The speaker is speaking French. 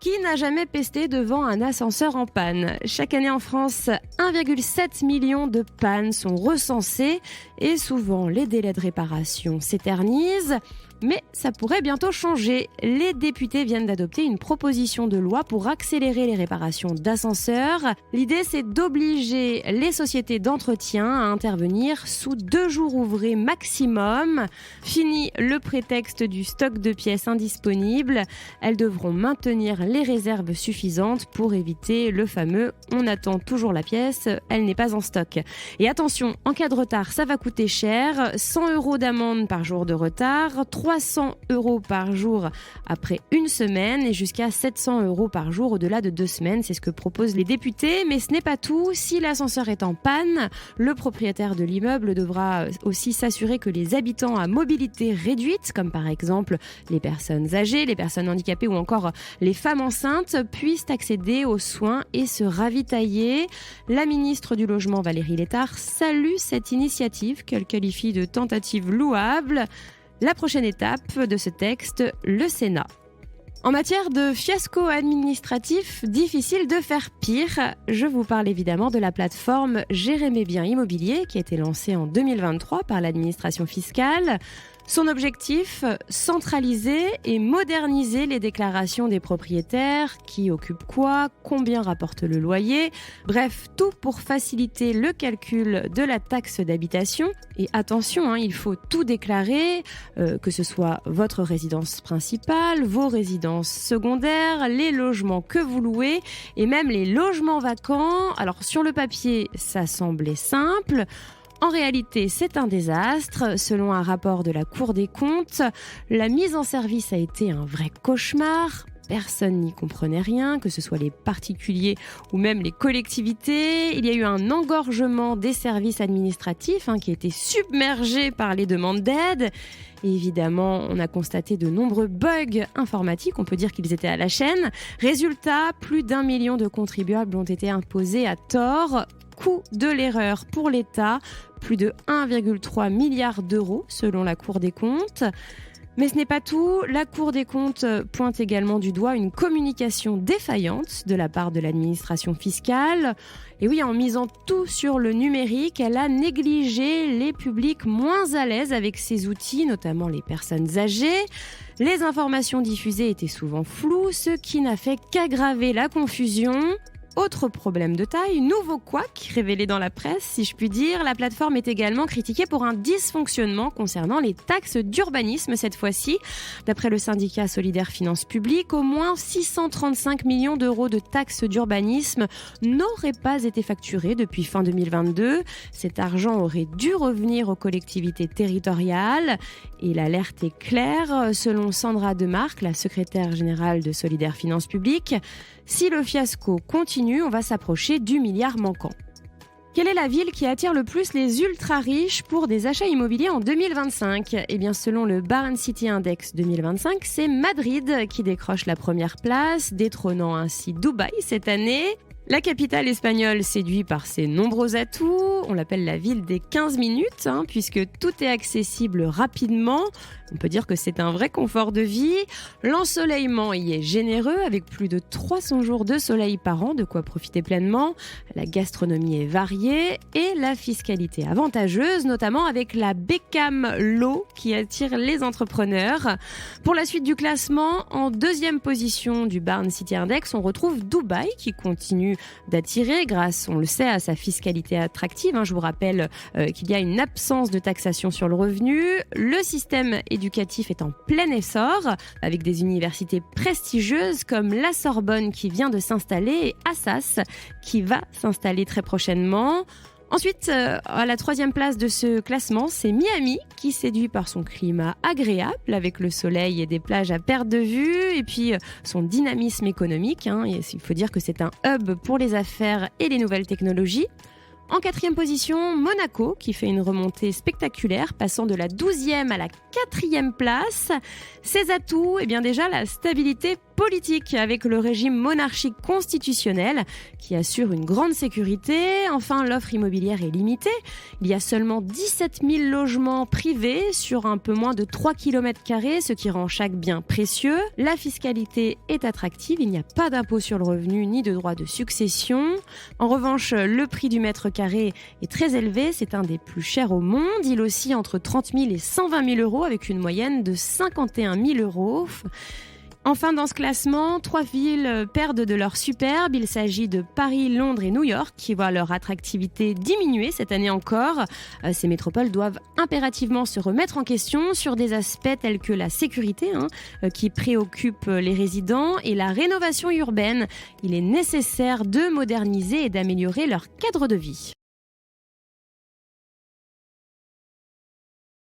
Qui n'a jamais pesté devant un ascenseur en panne ? Chaque année en France, 1,7 million de pannes sont recensées et souvent les délais de réparation s'éternisent. Mais ça pourrait bientôt changer. Les députés viennent d'adopter une proposition de loi pour accélérer les réparations d'ascenseurs. L'idée, c'est d'obliger les sociétés d'entretien à intervenir sous 2 jours ouvrés maximum. Fini le prétexte du stock de pièces indisponibles. Elles devront maintenir les réserves suffisantes pour éviter le fameux « on attend toujours la pièce, elle n'est pas en stock ». Et attention, en cas de retard, ça va coûter cher. 100 € d'amende par jour de retard, 300 € par jour après une semaine et jusqu'à 700 € par jour au-delà de 2 semaines. C'est ce que proposent les députés. Mais ce n'est pas tout. Si l'ascenseur est en panne, le propriétaire de l'immeuble devra aussi s'assurer que les habitants à mobilité réduite, comme par exemple les personnes âgées, les personnes handicapées ou encore les femmes enceintes, puissent accéder aux soins et se ravitailler. La ministre du Logement, Valérie Létard, salue cette initiative qu'elle qualifie de tentative louable. La prochaine étape de ce texte, le Sénat. En matière de fiasco administratif, difficile de faire pire. Je vous parle évidemment de la plateforme Gérer mes biens immobiliers qui a été lancée en 2023 par l'administration fiscale. Son objectif, centraliser et moderniser les déclarations des propriétaires, qui occupe quoi, combien rapporte le loyer, bref, tout pour faciliter le calcul de la taxe d'habitation. Et attention, il faut tout déclarer, que ce soit votre résidence principale, vos résidences secondaires, les logements que vous louez et même les logements vacants. Alors sur le papier, ça semblait simple. En réalité, c'est un désastre. Selon un rapport de la Cour des comptes, la mise en service a été un vrai cauchemar. Personne n'y comprenait rien, que ce soit les particuliers ou même les collectivités. Il y a eu un engorgement des services administratifs qui a été submergé par les demandes d'aide. Et évidemment, on a constaté de nombreux bugs informatiques, on peut dire qu'ils étaient à la chaîne. Résultat, plus d'1 million de contribuables ont été imposés à tort. Coût de l'erreur pour l'État, plus de 1,3 milliard d'euros selon la Cour des comptes. Mais ce n'est pas tout. La Cour des comptes pointe également du doigt une communication défaillante de la part de l'administration fiscale. Et oui, en misant tout sur le numérique, elle a négligé les publics moins à l'aise avec ces outils, notamment les personnes âgées. Les informations diffusées étaient souvent floues, ce qui n'a fait qu'aggraver la confusion. Autre problème de taille, nouveau couac révélé dans la presse, si je puis dire. La plateforme est également critiquée pour un dysfonctionnement concernant les taxes d'urbanisme cette fois-ci. D'après le syndicat Solidaire Finances Publiques, au moins 635 millions d'euros de taxes d'urbanisme n'auraient pas été facturés depuis fin 2022. Cet argent aurait dû revenir aux collectivités territoriales. Et l'alerte est claire, selon Sandra Demarque, la secrétaire générale de Solidaire Finances Publiques. Si le fiasco continue, on va s'approcher du milliard manquant. Quelle est la ville qui attire le plus les ultra-riches pour des achats immobiliers en 2025 ? Eh bien, selon le Barn City Index 2025, c'est Madrid qui décroche la première place, détrônant ainsi Dubaï cette année. La capitale espagnole séduit par ses nombreux atouts. On l'appelle la ville des 15 minutes, puisque tout est accessible rapidement. On peut dire que c'est un vrai confort de vie. L'ensoleillement y est généreux, avec plus de 300 jours de soleil par an, de quoi profiter pleinement. La gastronomie est variée et la fiscalité avantageuse, notamment avec la Beckham Law qui attire les entrepreneurs. Pour la suite du classement, en 2e position du Barn City Index, on retrouve Dubaï qui continue d'attirer grâce, on le sait, à sa fiscalité attractive. Je vous rappelle qu'il y a une absence de taxation sur le revenu. Le système éducatif est en plein essor avec des universités prestigieuses comme la Sorbonne qui vient de s'installer et Assas qui va s'installer très prochainement. Ensuite, à la 3e place de ce classement, c'est Miami qui séduit par son climat agréable avec le soleil et des plages à perte de vue et puis son dynamisme économique. Et il faut dire que c'est un hub pour les affaires et les nouvelles technologies. En 4e position, Monaco qui fait une remontée spectaculaire, passant de la 12e à la 4e place. Ses atouts, déjà la stabilité politique avec le régime monarchique constitutionnel qui assure une grande sécurité. Enfin, l'offre immobilière est limitée. Il y a seulement 17 000 logements privés sur un peu moins de 3 km², ce qui rend chaque bien précieux. La fiscalité est attractive, il n'y a pas d'impôt sur le revenu ni de droit de succession. En revanche, le prix du mètre carré est très élevé, c'est un des plus chers au monde. Il oscille entre 30 000 et 120 000 euros avec une moyenne de 51 000 euros. Enfin, dans ce classement, 3 villes perdent de leur superbe. Il s'agit de Paris, Londres et New York qui voient leur attractivité diminuer cette année encore. Ces métropoles doivent impérativement se remettre en question sur des aspects tels que la sécurité qui préoccupe les résidents et la rénovation urbaine. Il est nécessaire de moderniser et d'améliorer leur cadre de vie.